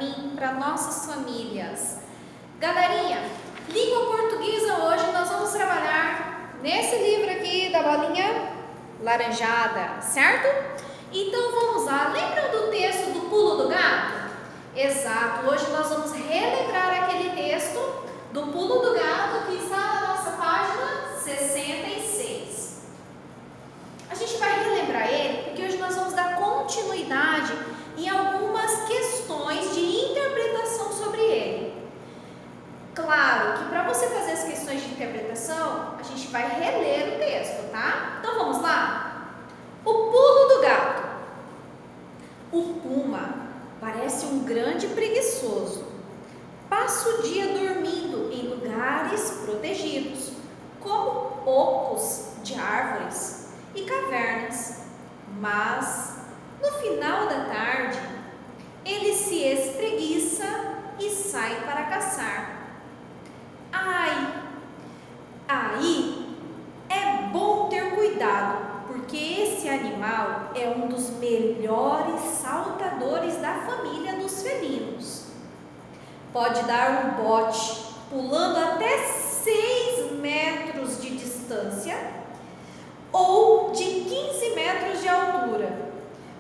mim, para nossas famílias. Galerinha, língua portuguesa hoje nós vamos trabalhar nesse livro aqui da bolinha laranjada, certo? Então vamos lá, lembram do texto do pulo do gato? Exato, hoje nós vamos relembrar aquele texto do pulo do gato que está na nossa página 66. A gente vai relembrar ele porque hoje nós vamos dar continuidade em algumas questões de interpretação sobre ele. Claro que para você fazer as questões de interpretação, a gente vai reler o texto, tá? Então vamos lá? O pulo do gato. O puma parece um grande preguiçoso. Passa o dia dormindo em lugares protegidos, como ocos de árvores e cavernas. Mas, no final da tarde, ele se espreguiça e sai para caçar. Ai, aí é bom ter cuidado, porque esse animal é um dos melhores saltadores da família dos felinos. Pode dar um bote pulando até 6 metros de distância ou de 15 metros de altura,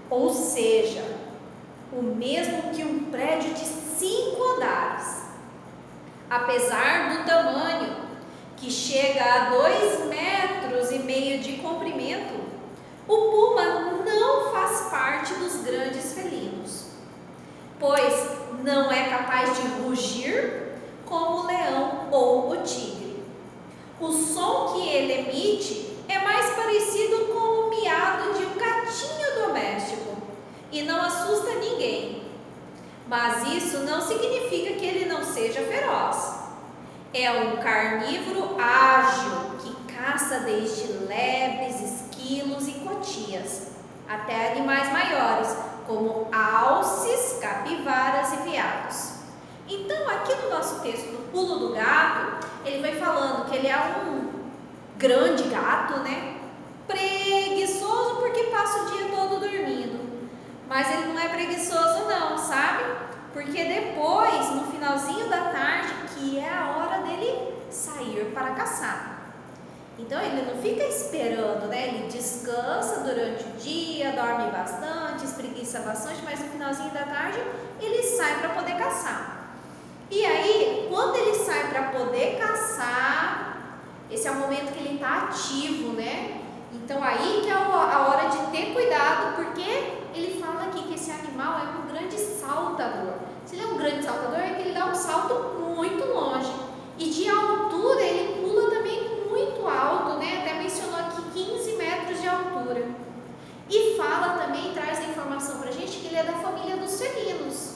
ou seja, o mesmo que um prédio de 5 andares. Apesar do tamanho, que chega a 2,5 metros de comprimento, o puma não faz parte dos grandes felinos, pois não é capaz de rugir como o leão ou o tigre. O som que ele emite é mais parecido com o miado de um gatinho doméstico e não assusta ninguém. Mas isso não significa que ele não seja feroz. É um carnívoro ágil que caça desde lebres, esquilos e cotias, até animais maiores, como alces, capivaras e veados. Então, aqui no nosso texto do pulo do gato, ele vai falando que ele é um grande gato, né? Preguiçoso porque passa o dia todo dormindo. Mas ele não é preguiçoso não, sabe? Porque depois, no finalzinho da tarde, que é a hora dele sair para caçar. Então ele não fica esperando, né? Ele descansa durante o dia, dorme bastante, espreguiça bastante, mas no finalzinho da tarde ele sai para poder caçar. E aí, quando ele sai para poder caçar, esse é o momento que ele está ativo, né? Então aí que é a hora de ter cuidado, porque ele fala aqui que esse animal é um grande saltador. Se ele é um grande saltador, é que ele dá um salto muito longe. E de altura, ele pula também muito alto, né? Até mencionou aqui 15 metros de altura. E fala também, traz a informação pra gente, que ele é da família dos felinos.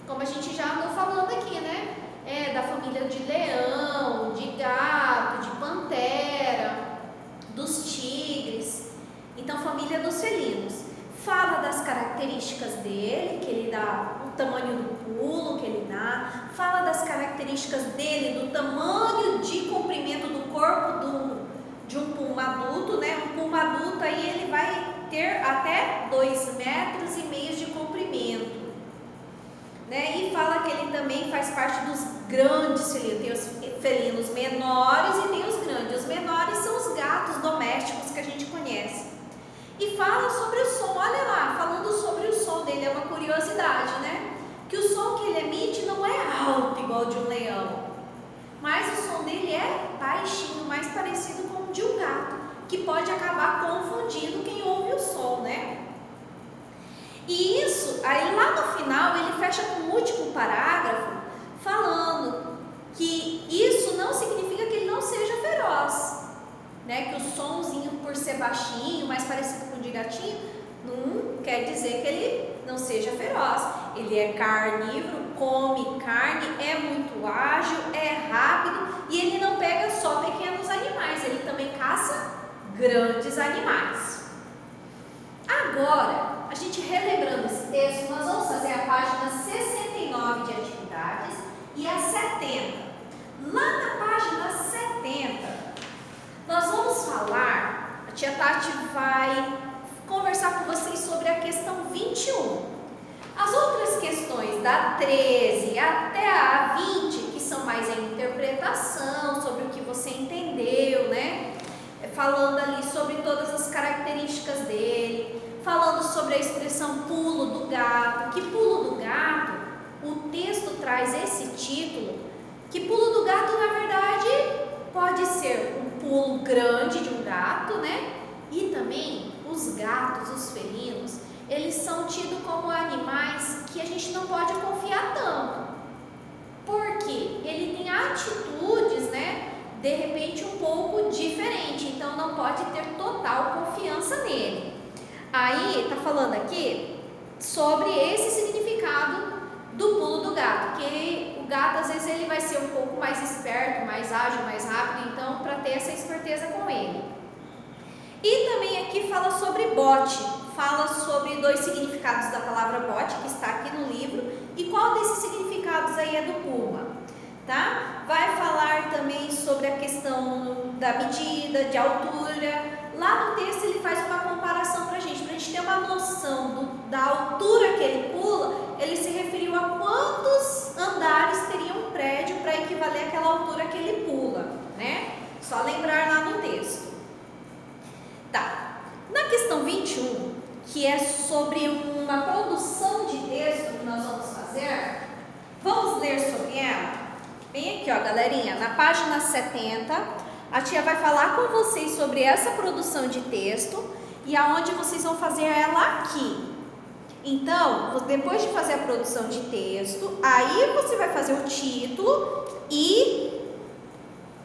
Como a gente já andou falando aqui, né? É da família de leão, de gato, de pantera, dos tigres. Então, família dos felinos. Fala das características dele, que ele dá o tamanho do pulo que ele dá. Fala das características dele, do tamanho de comprimento do corpo de um puma adulto, né? Um puma adulto aí ele vai ter até 2,5 metros de comprimento, né? E fala que ele também faz parte dos grandes felinos. Tem os felinos menores e tem os grandes. Os menores são os gatos domésticos que a gente conhece. E fala sobre o som, olha lá, falando sobre o som dele, é uma curiosidade, né? Que o som que ele emite não é alto igual de um leão, mas o som dele é baixinho, mais parecido com o de um gato, que pode acabar confundindo quem ouve o som, né? E isso, aí lá no final, ele fecha com o último parágrafo, falando que isso não significa que ele não seja feroz, né? Que o sonzinho, por ser baixinho, mais parecido com o de gatinho, não quer dizer que ele não seja feroz. Ele é carnívoro, come carne, é muito ágil, é rápido e ele não pega só pequenos animais, ele também caça grandes animais. Agora, a gente relembrando esse texto, nós vamos fazer a página 69 de atividades e a 70. Lá na página 70, nós vamos falar, a tia Tati vai conversar com vocês sobre a questão 21. As outras questões da 13 até a 20, que são mais a interpretação sobre o que você entendeu, né? Falando ali sobre todas as características dele, falando sobre a expressão pulo do gato. Que pulo do gato? O texto traz esse título, que pulo do gato na verdade pode ser um pulo grande de um gato, né? E também os gatos, os felinos, eles são tidos como animais que a gente não pode confiar tanto. Porque ele tem atitudes, né? De repente um pouco diferente, então não pode ter total confiança nele. Aí tá falando aqui sobre esse significado do pulo do gato, que o gato às vezes ele vai ser um pouco mais esperto, mais ágil, mais rápido, então para ter essa esperteza com ele. E também aqui fala sobre bote, fala sobre 2 significados da palavra bote, que está aqui no livro, e qual desses significados aí é do puma, tá? Vai falar também sobre a questão da medida, de altura. Lá no texto ele faz uma comparação para a gente ter uma noção da altura que ele pula. Ele se referiu a quantos andares teria um prédio para equivaler àquela altura que ele pula, né? Só lembrar lá no texto. Tá, na questão 21, que é sobre uma produção de texto que nós vamos fazer, vamos ler sobre ela? Bem aqui, ó, galerinha, na página 70, a tia vai falar com vocês sobre essa produção de texto e aonde vocês vão fazer ela aqui. Então, depois de fazer a produção de texto, aí você vai fazer o título e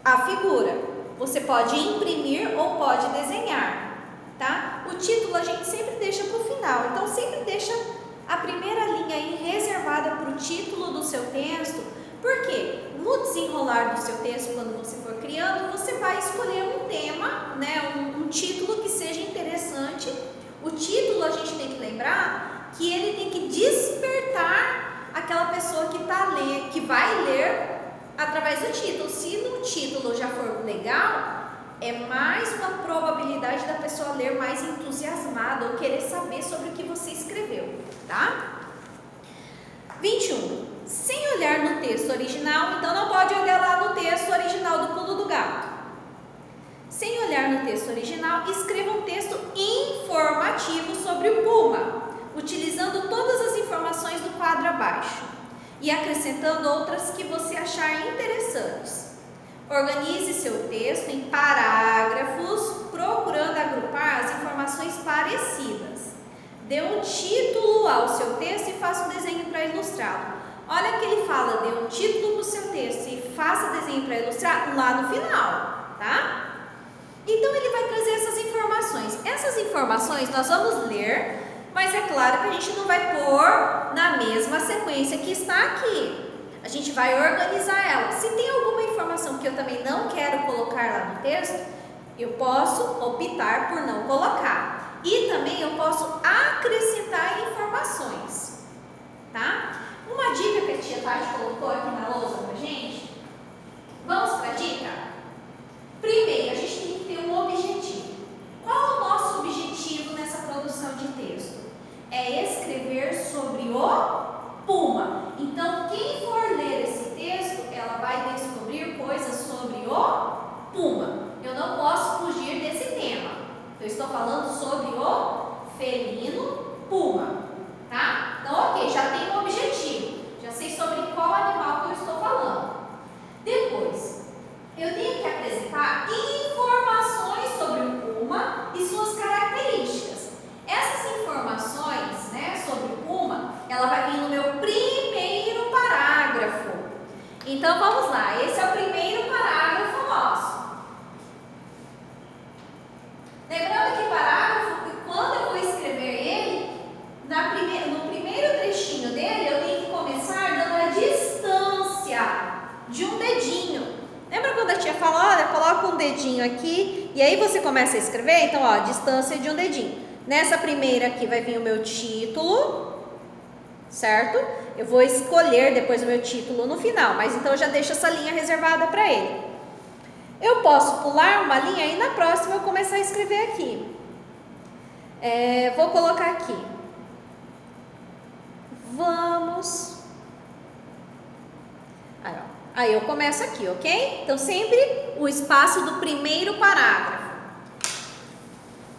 a figura. Você pode imprimir ou pode desenhar, tá? O título a gente sempre deixa para o final, então sempre deixa a primeira linha aí reservada para o título do seu texto, porque no desenrolar do seu texto, quando você for criando, você vai escolher um tema, né? Um título que seja interessante. O título a gente tem que lembrar que ele tem que despertar aquela pessoa que vai ler através do título. Se no título já for legal, é mais uma probabilidade da pessoa ler mais entusiasmada ou querer saber sobre o que você escreveu, tá? 21. Sem olhar no texto original, então não pode olhar lá no texto original do pulo do gato. Sem olhar no texto original, escreva um texto informativo sobre o puma, utilizando todas as informações do quadro abaixo e acrescentando outras que você achar interessantes. Organize seu texto em parágrafos, procurando agrupar as informações parecidas. Dê um título ao seu texto e faça um desenho para ilustrá-lo. Olha que ele fala, dê um título para o seu texto e faça desenho para ilustrar lá no final, tá? Então ele vai trazer essas informações. Essas informações nós vamos ler, mas é claro que a gente não vai pôr na mesma sequência que está aqui. A gente vai organizar ela. Se tem alguma informação que eu também não quero colocar lá no texto, eu posso optar por não colocar. E também eu posso acrescentar informações, tá? Uma dica que a tia Tati colocou aqui na lousa pra gente. Vamos para a dica? Primeiro, a gente tem que ter um objetivo. Qual é o nosso objetivo nessa produção de texto? É escrever sobre o puma. Então, quem for ler esse texto, ela vai descobrir coisas sobre o puma. Eu não posso fugir desse tema. Eu estou falando sobre o felino puma, tá? Então, ok, já tenho um objetivo. Já sei sobre qual animal que eu estou falando. Depois, eu tenho que apresentar informações sobre o puma e suas características. Essas informações, né, sobre o puma, ela vai vir no meu primeiro parágrafo. Então, vamos lá. Esse é o primeiro parágrafo nosso. Lembrando que parágrafo, quando eu vou escrever ele, no primeiro trechinho dele, eu tenho que começar dando a distância de um dedinho. Lembra quando a tia fala, olha, coloca um dedinho aqui e aí você começa a escrever? Então, ó, distância de um dedinho. Nessa primeira aqui vai vir o meu título, certo? Eu vou escolher depois o meu título no final, mas então eu já deixo essa linha reservada para ele. Eu posso pular uma linha e na próxima eu começar a escrever aqui. Vou colocar aqui. vamos... Aí eu começo aqui, ok? Então, sempre o espaço do primeiro parágrafo.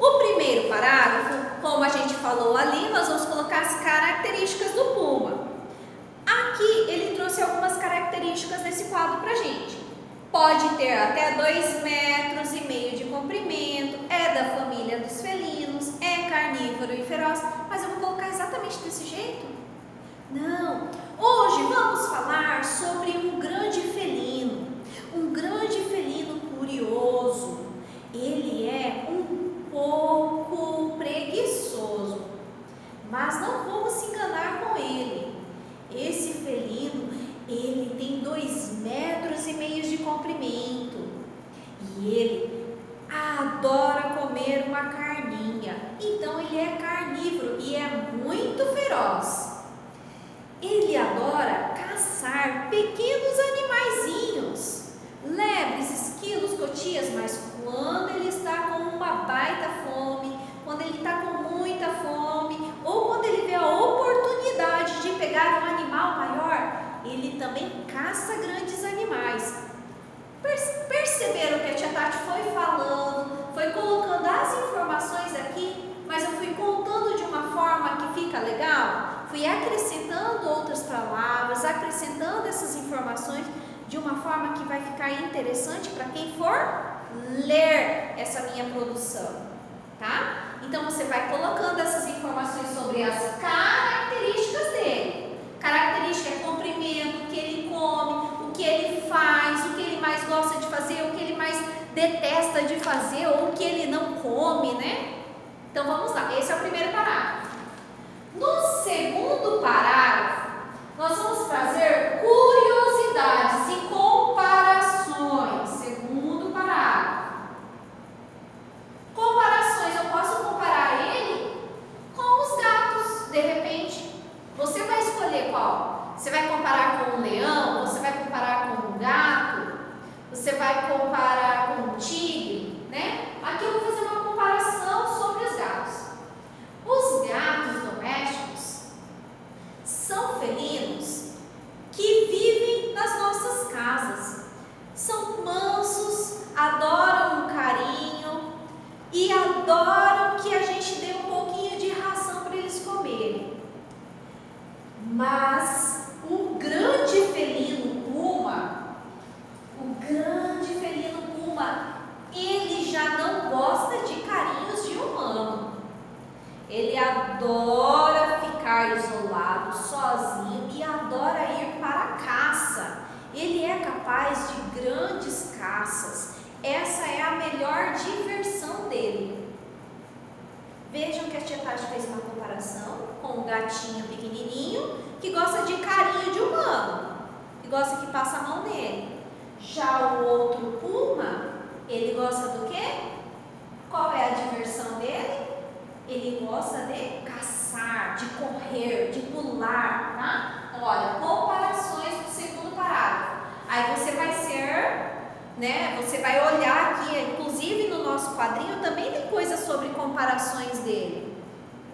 O primeiro parágrafo, como a gente falou ali, nós vamos colocar as características do puma. Aqui ele trouxe algumas características nesse quadro pra gente. Pode ter até 2,5 metros de comprimento, é da família dos felinos, é carnívoro e feroz. Mas eu vou colocar exatamente desse jeito? Não. Hoje vamos falar sobre um grande felino curioso. Ele é um pouco preguiçoso, mas não vamos se enganar com ele. Esse felino, ele tem 2,5 metros de comprimento e ele adora comer uma carninha. Então ele é carnívoro e é muito feroz. Ele adora caçar pequenos animaizinhos, lebres, esquilos, cotias, mas quando ele está com uma baita fome, quando ele está com muita fome, ou quando ele vê a oportunidade de pegar um animal maior, ele também caça grandes animais. Perceberam que a tia Tati foi falando, foi colocando as informações aqui, mas eu fui contando de uma forma que fica legal? Fui acrescentando outras palavras, acrescentando essas informações de uma forma que vai ficar interessante para quem for ler essa minha produção, tá? Então você vai colocando essas informações sobre as características dele. Característica é comprimento, o que ele come, o que ele faz, o que ele mais gosta de fazer, o que ele mais detesta de fazer ou o que ele não come, né? Então vamos lá, esse é o primeiro parágrafo. No segundo parágrafo, nós vamos trazer curiosidades e comparações. Segundo parágrafo. Comparações, eu posso comparar ele com os gatos, de repente. Você vai escolher qual? Você vai comparar com um leão? Você vai comparar com um gato? Você vai comparar com um tigre, né? Aqui eu vou fazer uma comparação sobre os gatos. Os gatos domésticos são felinos que vivem nas nossas casas. São mansos, adoram um carinho e adoram que a gente dê um pouquinho de ração para eles comerem. Mas o grande felino puma, ele já não gosta de carinhos de humano. Ele adora ficar isolado, sozinho e adora ir para a caça. Ele é capaz de grandes caças. Essa é a melhor diversão dele. Vejam que a tia Tati fez uma comparação com um gatinho pequenininho que gosta de carinho de humano, que gosta que passa a mão nele. Já o outro puma, ele gosta do quê? Qual é a diversão dele? Ele gosta de caçar, de correr, de pular, tá? Olha, comparações do segundo parágrafo. Aí você vai você vai olhar aqui, inclusive no nosso quadrinho também tem coisas sobre comparações dele,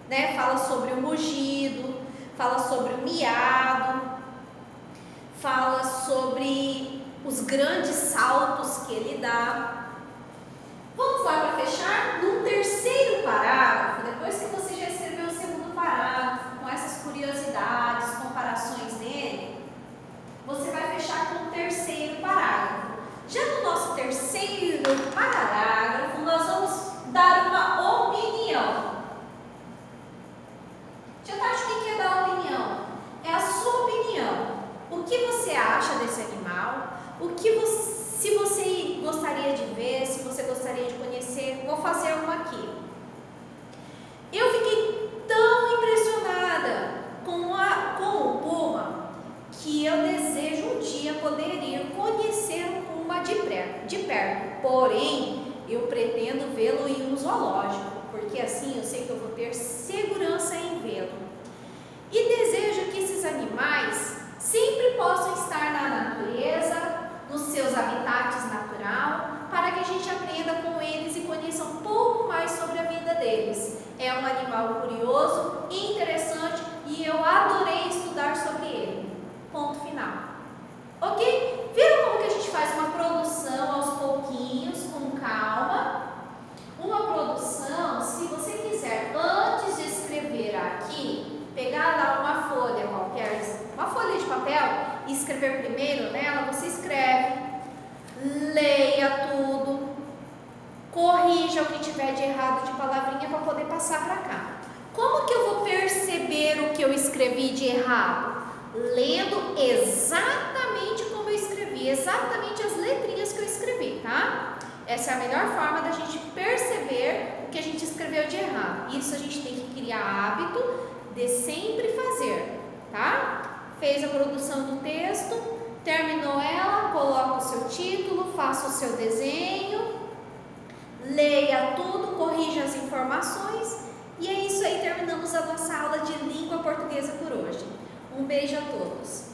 né? Fala sobre o mugido, fala sobre o miado, fala sobre os grandes saltos que ele dá. Vamos lá para fechar? No terceiro parágrafo, depois que você já escreveu o segundo parágrafo, com essas curiosidades, comparações dele, você vai fechar com o terceiro parágrafo. Já no nosso terceiro parágrafo, nós vamos dar uma opinião. Tia Tati, o que é dar opinião? É a sua opinião. O que você acha desse animal? Se você gostaria de ver, se você gostaria de conhecer, vou fazer uma aqui. Eu fiquei tão impressionada com o puma que eu desejo um dia poder ir conhecer um puma de perto. Porém, eu pretendo vê-lo em um zoológico, porque assim eu sei que eu vou ter segurança em vê-lo. E desejo que esses animais sempre possam estar na natureza, nos seus habitats natural, para que a gente aprenda com eles e conheça um pouco mais sobre a vida deles. É um animal curioso, interessante e eu adorei escrever primeiro nela, você escreve, leia tudo, corrija o que tiver de errado de palavrinha para poder passar para cá. Como que eu vou perceber o que eu escrevi de errado? Lendo exatamente como eu escrevi, exatamente as letrinhas que eu escrevi, tá? Essa é a melhor forma da gente perceber o que a gente escreveu de errado. Isso a gente tem que criar hábito de sempre fazer, tá? Fez a produção do texto, terminou ela, coloca o seu título, faça o seu desenho, leia tudo, corrija as informações. E é isso aí, terminamos a nossa aula de língua portuguesa por hoje. Um beijo a todos.